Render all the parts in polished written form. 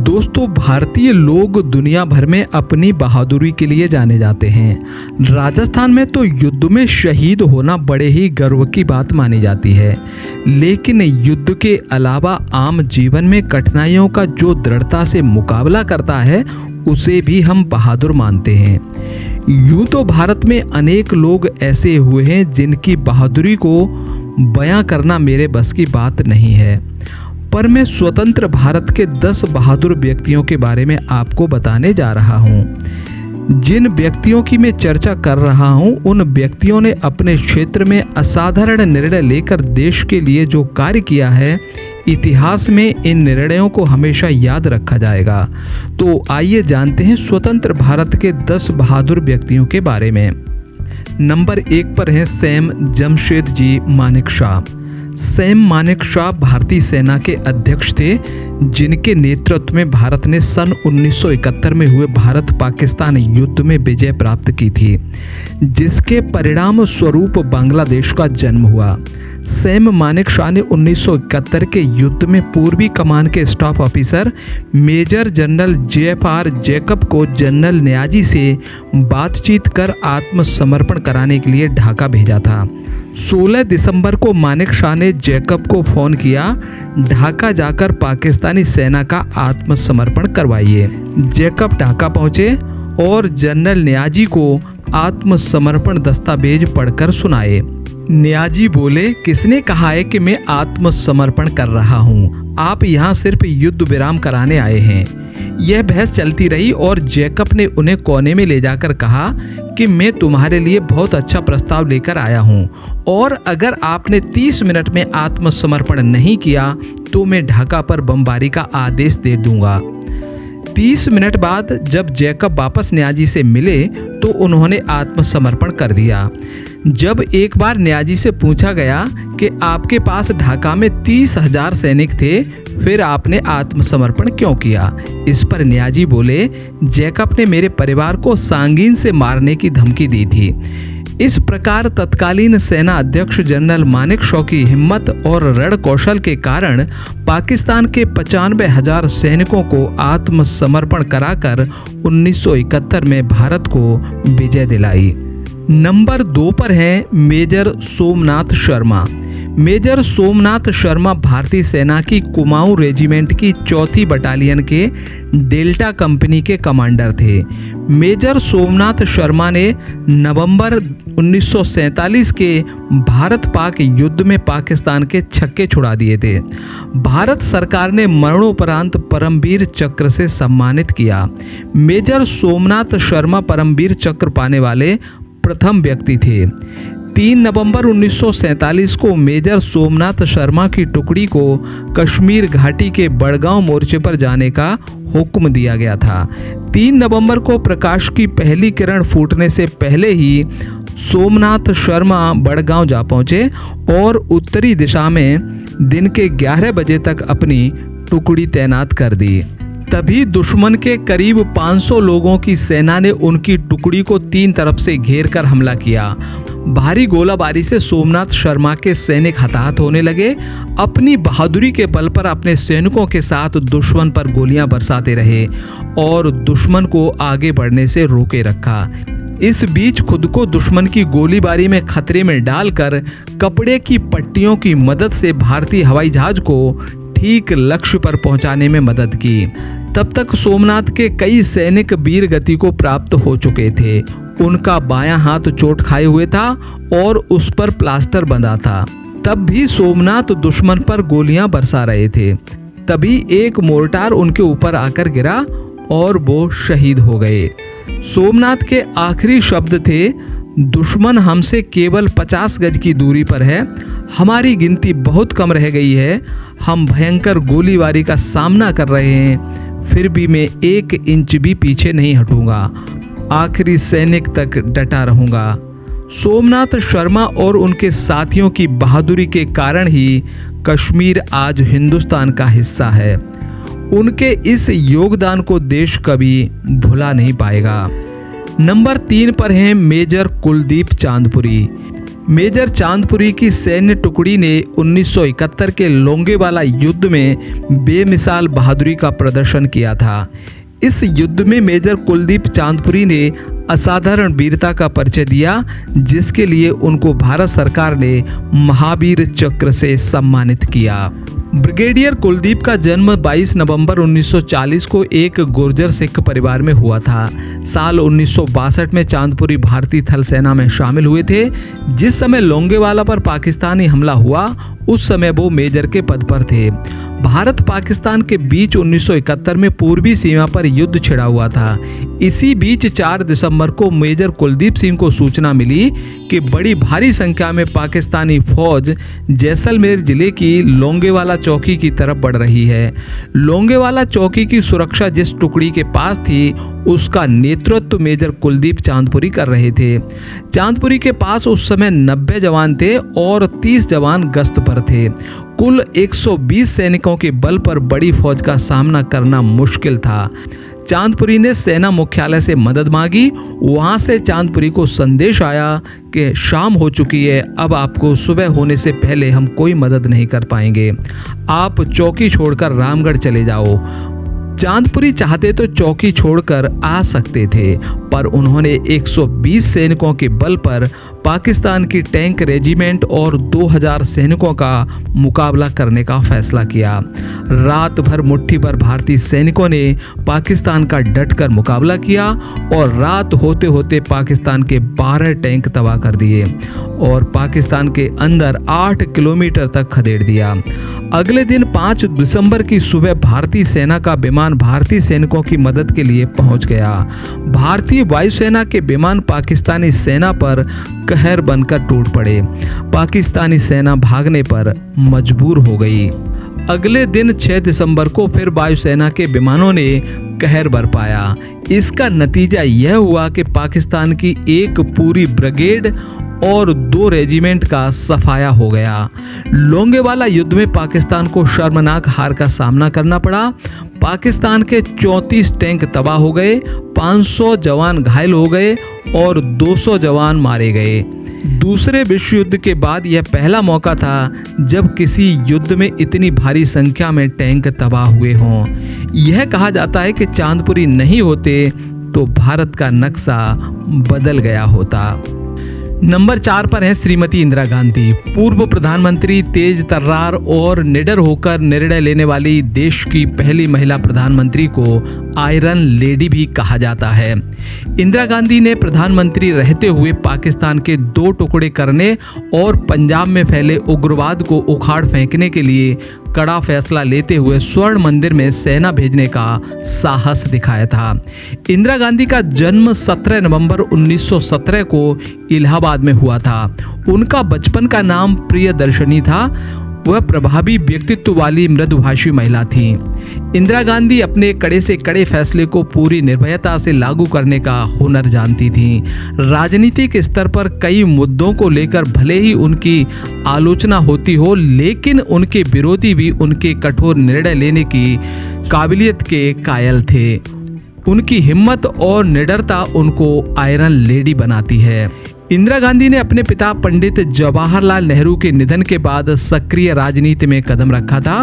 दोस्तों, भारतीय लोग दुनिया भर में अपनी बहादुरी के लिए जाने जाते हैं। राजस्थान में तो युद्ध में शहीद होना बड़े ही गर्व की बात मानी जाती है, लेकिन युद्ध के अलावा आम जीवन में कठिनाइयों का जो दृढ़ता से मुकाबला करता है उसे भी हम बहादुर मानते हैं। यूं तो भारत में अनेक लोग ऐसे हुए हैं जिनकी बहादुरी को बयां करना मेरे बस की बात नहीं है, पर मैं स्वतंत्र भारत के 10 बहादुर व्यक्तियों के बारे में आपको बताने जा रहा हूं। जिन व्यक्तियों की मैं चर्चा कर रहा हूं, उन व्यक्तियों ने अपने क्षेत्र में असाधारण निर्णय लेकर देश के लिए जो कार्य किया है, इतिहास में इन निर्णयों को हमेशा याद रखा जाएगा। तो आइए जानते हैं स्वतंत्र भारत के 10 बहादुर व्यक्तियों के बारे में। नंबर 1 पर है सैम जमशेदजी मानेकशॉ। सैम मानेकशॉ भारतीय सेना के अध्यक्ष थे, जिनके नेतृत्व में भारत ने सन 1971 में हुए भारत पाकिस्तान युद्ध में विजय प्राप्त की थी, जिसके परिणाम स्वरूप बांग्लादेश का जन्म हुआ। सैम मानेकशॉ ने 1971 के युद्ध में पूर्वी कमान के staff officer major general JFR Jacob को जनरल नियाजी से बातचीत कर आत्मसमर्पण कराने के लिए ढाका भेजा था। 16 दिसंबर को मानेकशॉ ने जैकब को फोन किया, ढाका जाकर पाकिस्तानी सेना का आत्मसमर्पण करवाइए। जैकब ढाका पहुंचे और जनरल नियाजी को आत्मसमर्पण दस्तावेज पढ़कर सुनाए। नियाजी बोले, किसने कहा है कि मैं आत्मसमर्पण कर रहा हूं? आप यहां सिर्फ युद्ध विराम कराने आए हैं। यह बहस चलती रही और जैकब ने उन्हें कोने में ले जाकर कहा कि मैं तुम्हारे लिए बहुत अच्छा प्रस्ताव लेकर आया हूं, और अगर आपने 30 मिनट में आत्मसमर्पण नहीं किया तो मैं ढाका पर बमबारी का आदेश दे दूंगा। 30 मिनट बाद जब जैकब वापस नियाजी से मिले तो उन्होंने आत्मसमर्पण कर दिया। जब एक बार नियाजी से पूछा गया कि आपके पास ढाका में 30,000 सैनिक थे, फिर आपने आत्मसमर्पण क्यों किया? इस पर नियाजी बोले, जैकब ने मेरे परिवार को सांगीन से मारने की धमकी दी थी। इस प्रकार तत्कालीन सेना अध्यक्ष जनरल मानेकशॉ की हिम्मत और रण कौशल के कारण पाकिस्तान के 95,000 सैनिकों को आत्मसमर्पण कराकर 1971 में भारत को विजय दिलाई। नंबर 2 पर है मेजर सोमनाथ शर्मा। मेजर सोमनाथ शर्मा भारतीय सेना की कुमाऊं रेजिमेंट की 4th बटालियन के डेल्टा कंपनी के कमांडर थे। मेजर सोमनाथ शर्मा ने नवंबर 1947 के भारत पाक युद्ध में पाकिस्तान के छक्के छुड़ा दिए थे। भारत सरकार ने मरणोपरांत परमवीर चक्र से सम्मानित किया। मेजर सोमनाथ शर्मा परमवीर चक्र पाने वाले प्रथम व्यक्ति थे। 3 नवंबर 1947 को मेजर सोमनाथ शर्मा की टुकड़ी को कश्मीर घाटी के बड़गांव मोर्चे पर जाने का हुक्म दिया गया था। 3 नवंबर को प्रकाश की पहली किरण फूटने से पहले ही सोमनाथ शर्मा बड़गांव जा पहुंचे और उत्तरी दिशा में दिन के 11 बजे तक अपनी टुकड़ी तैनात कर दी। तभी दुश्मन के करीब 500 लोगों की सेना ने उनकी टुकड़ी को 3 तरफ से घेर कर हमला किया। भारी गोलाबारी से सोमनाथ शर्मा के सैनिक हताहत होने लगे। अपनी बहादुरी के बल पर अपने सैनिकों के साथ दुश्मन पर गोलियां बरसाते रहे और दुश्मन को आगे बढ़ने से रोके रखा। इस बीच खुद को दुश्मन की गोलीबारी में खतरे में डालकर कपड़े की पट्टियों की मदद से भारतीय हवाई जहाज को ठीक लक्ष्य पर पहुंचाने में मदद की। तब तक सोमनाथ के कई सैनिक वीर गति को प्राप्त हो चुके थे। उनका बायां हाथ चोट खाए हुए था और उस पर प्लास्टर बंधा था। तब भी सोमनाथ दुश्मन पर गोलियां बरसा रहे थे। तभी एक मोर्टार उनके ऊपर आकर गिरा और वो शहीद हो गए। सोमनाथ के आखिरी शब्द थे, दुश्मन हमसे केवल 50 गज की दूरी पर है। हमारी गिनती बहुत कम रह गई है। हम भयंकर गोलीबारी का सामना कर रहे हैं, फिर भी मैं 1 इंच भी पीछे नहीं हटूंगा। आखिरी सैनिक तक डटा रहूंगा। सोमनाथ शर्मा और उनके साथियों की बहादुरी के कारण ही कश्मीर आज हिंदुस्तान का हिस्सा है। उनके इस योगदान को देश कभी भुला नहीं पाएगा। नंबर 3 पर हैं मेजर कुलदीप चांदपुरी। मेजर चांदपुरी की सैन्य टुकड़ी ने 1971 के लोंगेवाला युद्ध में बेमिसाल बहादुरी का प्रदर्शन किया था। इस युद्ध में मेजर कुलदीप चांदपुरी ने असाधारण वीरता का परिचय दिया, जिसके लिए उनको भारत सरकार ने महावीर चक्र से सम्मानित किया। ब्रिगेडियर कुलदीप का जन्म 22 नवंबर 1940 को एक गुर्जर सिख परिवार में हुआ था। साल 1962 में चांदपुरी भारतीय थल सेना में शामिल हुए थे। जिस समय लोंगेवाला पर पाकिस्तानी हमला हुआ, उस समय वो मेजर के पद पर थे। भारत पाकिस्तान के बीच 1971 में पूर्वी सीमा पर युद्ध छिड़ा हुआ था। इसी बीच 4 दिसंबर को मेजर कुलदीप सिंह को सूचना मिली कि बड़ी भारी संख्या में पाकिस्तानी फौज जैसलमेर जिले की लोंगेवाला चौकी की तरफ बढ़ रही है। लोंगेवाला चौकी की सुरक्षा जिस टुकड़ी के पास थी, उसका नेतृत्व मेजर कुलदीप चांदपुरी कर रहे थे। चांदपुरी के पास उस समय 90 जवान थे और 30 जवान गश्त पर थे। कुल 120 सैनिकों के बल पर बड़ी फौज का सामना करना मुश्किल था। चांदपुरी ने सेना मुख्यालय से मदद मांगी। वहां से चांदपुरी को संदेश आया कि शाम हो चुकी है, अब आपको सुबह होने से पहले हम कोई मदद नहीं कर पाएंगे। आप चौकी छोड़कर रामगढ़ चले जाओ। चांदपुरी चाहते तो चौकी छोड़कर आ सकते थे, पर उन्होंने 120 सैनिकों के बल पर पाकिस्तान की टैंक रेजिमेंट और 2000 सैनिकों का मुकाबला करने का फैसला किया। रात भर मुट्ठी भर भारतीय सैनिकों ने पाकिस्तान का डटकर मुकाबला किया और रात होते होते पाकिस्तान के 12 टैंक तबाह कर दिए और पाकिस्तान के अंदर 8 किलोमीटर तक खदेड़ दिया। अगले दिन 5 दिसंबर की सुबह भारतीय सेना का विमान भारतीय सैनिकों की मदद के लिए पहुंच गया। भारतीय वायुसेना के विमान पाकिस्तानी सेना पर कहर बनकर टूट पड़े। पाकिस्तानी सेना भागने पर मजबूर हो गई। अगले दिन 6 दिसंबर को फिर वायुसेना के विमानों ने कहर बरपाया। इसका नतीजा यह हुआ कि पाकिस्तान की एक पूरी ब्रिगेड और 2 रेजिमेंट का सफाया हो गया। लोंगेवाला युद्ध में पाकिस्तान को शर्मनाक हार का सामना करना पड़ा। पाकिस्तान के 34 टैंक तबाह हो गए, 500 जवान घायल हो गए और 200 जवान मारे गए। दूसरे विश्व युद्ध के बाद यह पहला मौका था जब किसी युद्ध में इतनी भारी संख्या में टैंक तबाह हुए हों। यह कहा जाता है कि चांदपुरी नहीं होते तो भारत का नक्शा बदल गया होता। नंबर 4 पर है श्रीमती इंदिरा गांधी। पूर्व प्रधानमंत्री, तेज तर्रार और निडर होकर निर्णय लेने वाली देश की पहली महिला प्रधानमंत्री को आयरन लेडी भी कहा जाता है। इंदिरा गांधी ने प्रधानमंत्री रहते हुए पाकिस्तान के 2 टुकड़े करने और पंजाब में फैले उग्रवाद को उखाड़ फेंकने के लिए कड़ा फैसला लेते हुए स्वर्ण मंदिर में सेना भेजने का साहस दिखाया था। इंदिरा गांधी का जन्म 17 नवंबर 1917 को इलाहाबाद में हुआ था। उनका बचपन का नाम प्रियदर्शनी था। वह प्रभावी व्यक्तित्व वाली मृदुभाषी महिला थी। इंदिरा गांधी अपने कड़े से कड़े फैसले को पूरी निर्भयता से लागू करने का हुनर जानती थी। राजनीतिक स्तर पर कई मुद्दों को लेकर भले ही उनकी आलोचना होती हो, लेकिन उनके विरोधी भी उनके कठोर निर्णय लेने की काबिलियत के कायल थे। उनकी हिम्मत और निडरता उनको आयरन लेडी बनाती है। इंदिरा गांधी ने अपने पिता पंडित जवाहरलाल नेहरू के निधन के बाद सक्रिय राजनीति में कदम रखा था।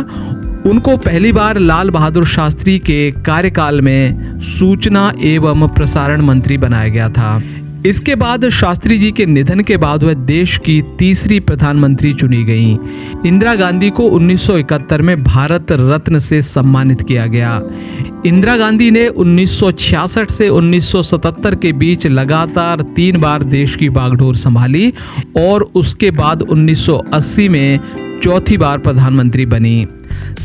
उनको पहली बार लाल बहादुर शास्त्री के कार्यकाल में सूचना एवं प्रसारण मंत्री बनाया गया था। इसके बाद शास्त्री जी के निधन के बाद वह देश की तीसरी प्रधानमंत्री चुनी गई। इंदिरा गांधी को 1971 में भारत रत्न से सम्मानित किया गया। इंदिरा गांधी ने 1966 से 1977 के बीच लगातार 3 बार देश की बागडोर संभाली और उसके बाद 1980 में चौथी बार प्रधानमंत्री बनी।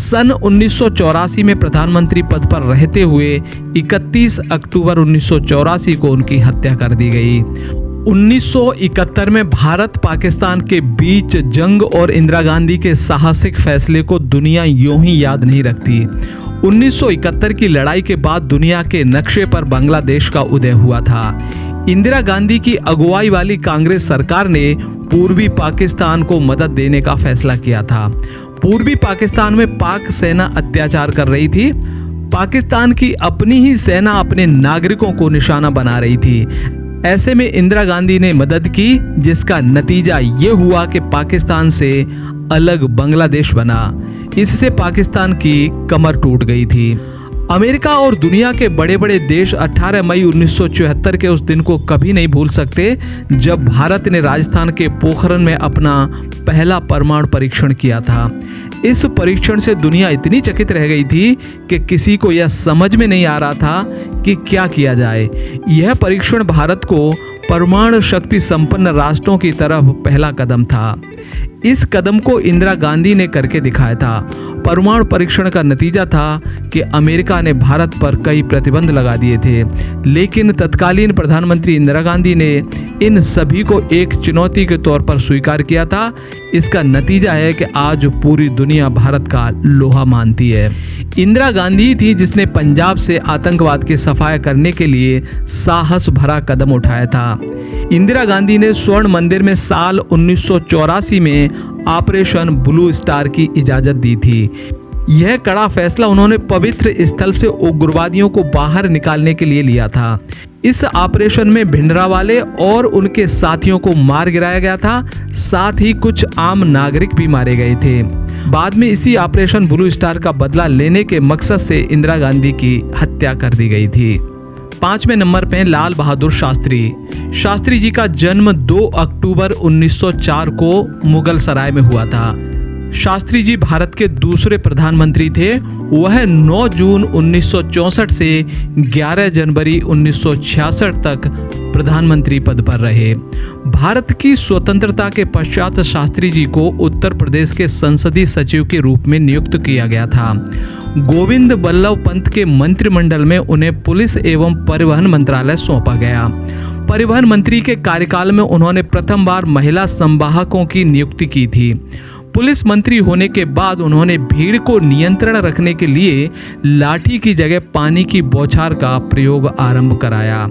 सन 1984 में प्रधानमंत्री पद पर रहते हुए 31 अक्टूबर 1984 को उनकी हत्या कर दी गई। 1971 में भारत पाकिस्तान के बीच जंग और इंदिरा गांधी के साहसिक फैसले को दुनिया यूं ही याद नहीं रखती। 1971 की लड़ाई के बाद दुनिया के नक्शे पर बांग्लादेश का उदय हुआ था। इंदिरा गांधी की अगुवाई वाली कांग्रेस सरकार ने पूर्वी पाकिस्तान को मदद देने का फैसला किया था। पूर्वी पाकिस्तान में पाक सेना अत्याचार कर रही थी। पाकिस्तान की अपनी ही सेना अपने नागरिकों को निशाना बना रही थी। ऐसे में इंदिरा गांधी ने मदद की, जिसका नतीजा ये हुआ कि पाकिस्तान से अलग बांग्लादेश बना। इससे पाकिस्तान की कमर टूट गई थी। अमेरिका और दुनिया के बड़े बड़े देश 18 मई 1974 के उस दिन को कभी नहीं भूल सकते, जब भारत ने राजस्थान के पोखरण में अपना पहला परमाणु परीक्षण किया था। इस परीक्षण से दुनिया इतनी चकित रह गई थी कि किसी को यह समझ में नहीं आ रहा था कि क्या किया जाए। यह परीक्षण भारत को परमाणु शक्ति संपन्न राष्ट्रों की तरफ पहला कदम था। इस कदम को इंदिरा गांधी ने करके दिखाया था। परमाणु परीक्षण का नतीजा था कि अमेरिका ने भारत पर कई प्रतिबंध लगा दिए थे, लेकिन तत्कालीन प्रधानमंत्री इंदिरा गांधी ने इन सभी को एक चुनौती के तौर पर स्वीकार किया था। इसका नतीजा है कि आज पूरी दुनिया भारत का लोहा मानती है। इंदिरा गांधी थी जिसने पंजाब से आतंकवाद की सफाया करने के लिए साहस भरा कदम उठाया था। इंदिरा गांधी ने स्वर्ण मंदिर में साल 1984 में ऑपरेशन ब्लू स्टार की इजाजत दी थी। यह कड़ा फैसला उन्होंने पवित्र स्थल से उग्रवादियों को बाहर निकालने के लिए लिया था। इस ऑपरेशन में भिंडरावाले और उनके साथियों को मार गिराया गया था, साथ ही कुछ आम नागरिक भी मारे गए थे। बाद में इसी ऑपरेशन ब्लू स्टार का बदला लेने के मकसद से इंदिरा गांधी की हत्या कर दी गई थी। 5वें नंबर पे लाल बहादुर शास्त्री। शास्त्री जी का जन्म 2 अक्टूबर 1904 को मुगल सराय में हुआ था। शास्त्री जी भारत के दूसरे प्रधानमंत्री थे। वह 9 जून 1964 से 11 जनवरी 1966 तक प्रधानमंत्री पद पर रहे। भारत की स्वतंत्रता के पश्चात शास्त्री जी को उत्तर प्रदेश के संसदीय सचिव के रूप में नियुक्त किया गया था। गोविंद बल्लभ पंत के मंत्रिमंडल में उन्हें पुलिस एवं परिवहन मंत्रालय सौंपा गया। परिवहन मंत्री के कार्यकाल में उन्होंने प्रथम बार महिला संवाहकों की नियुक्ति की थी। पुलिस मंत्री होने के बाद उन्होंने भीड़ को नियंत्रण रखने के लिए लाठी की जगह पानी की बौछार का प्रयोग आरंभ कराया।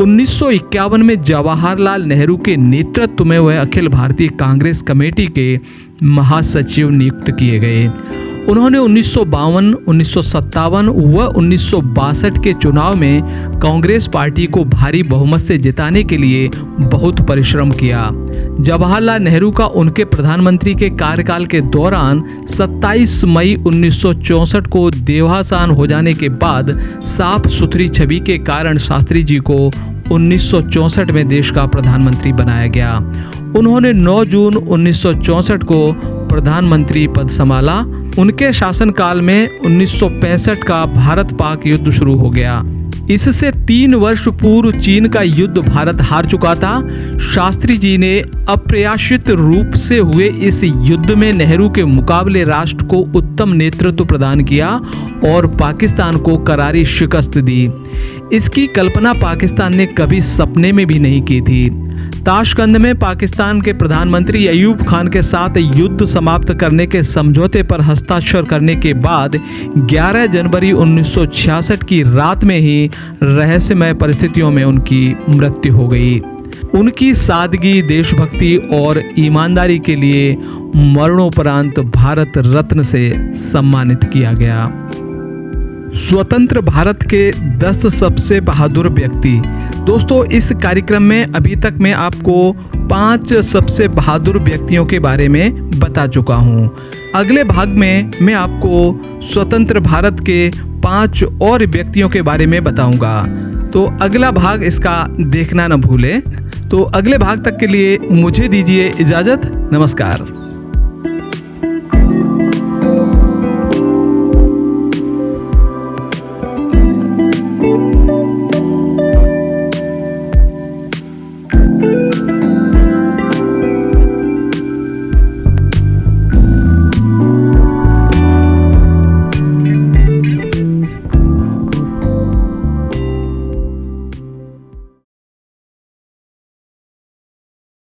1951 में जवाहरलाल नेहरू के नेतृत्व में वह अखिल भारतीय कांग्रेस कमेटी के महासचिव नियुक्त किए गए। उन्होंने 1952, 1957 व 1962 के चुनाव में कांग्रेस पार्टी को भारी बहुमत से जिताने के लिए बहुत परिश्रम किया। जवाहरलाल नेहरू का उनके प्रधानमंत्री के कार्यकाल के दौरान 27 मई 1964 को देहावसान हो जाने के बाद साफ सुथरी छवि के कारण शास्त्री जी को 1964 में देश का प्रधानमंत्री बनाया गया। उन्होंने 9 जून 1964 को प्रधानमंत्री पद संभाला। उनके शासनकाल में 1965 का भारत पाक युद्ध शुरू हो गया। इससे 3 वर्ष पूर्व चीन का युद्ध भारत हार चुका था। शास्त्री जी ने अप्रत्याशित रूप से हुए इस युद्ध में नेहरू के मुकाबले राष्ट्र को उत्तम नेतृत्व प्रदान किया और पाकिस्तान को करारी शिकस्त दी। इसकी कल्पना पाकिस्तान ने कभी सपने में भी नहीं की थी। ताशकंद में पाकिस्तान के प्रधानमंत्री अयूब खान के साथ युद्ध समाप्त करने के समझौते पर हस्ताक्षर करने के बाद 11 जनवरी 1966 की रात में ही रहस्यमय परिस्थितियों में उनकी मृत्यु हो गई। उनकी सादगी, देशभक्ति और ईमानदारी के लिए मरणोपरांत भारत रत्न से सम्मानित किया गया। स्वतंत्र भारत के 10 सबसे बहादुर व्यक्ति। दोस्तों, इस कार्यक्रम में अभी तक मैं आपको 5 सबसे बहादुर व्यक्तियों के बारे में बता चुका हूं। अगले भाग में मैं आपको स्वतंत्र भारत के 5 और व्यक्तियों के बारे में बताऊंगा। तो अगला भाग इसका देखना न भूलें। तो अगले भाग तक के लिए मुझे दीजिए इजाजत। नमस्कार।